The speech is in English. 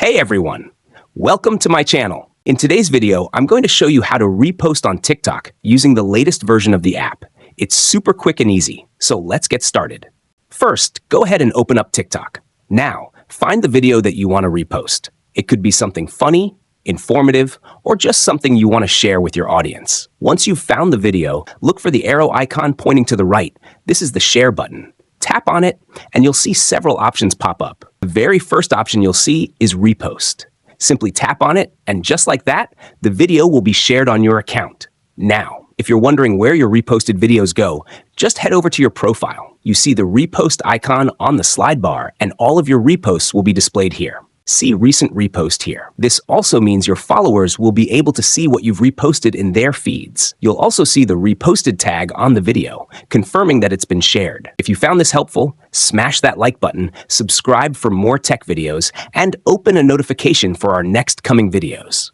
Hey everyone, welcome to my channel. In today's video, I'm going to show you how to repost on TikTok using the latest version of the app. It's super quick and easy, so let's get started. First, go ahead and open up TikTok. Now, find the video that you want to repost. It could be something funny, informative, or just something you want to share with your audience. Once you've found the video, look for the arrow icon pointing to the right. This is the share button. Tap on it, and you'll see several options pop up. The very first option you'll see is Repost. Simply tap on it, and just like that, the video will be shared on your account. Now, if you're wondering where your reposted videos go, just head over to your profile. You see the repost icon on the slide bar, and all of your reposts will be displayed here. See Recent Repost here. This also means your followers will be able to see what you've reposted in their feeds. You'll also see the reposted tag on the video, confirming that it's been shared. If you found this helpful, smash that like button, subscribe for more tech videos, and open a notification for our next coming videos.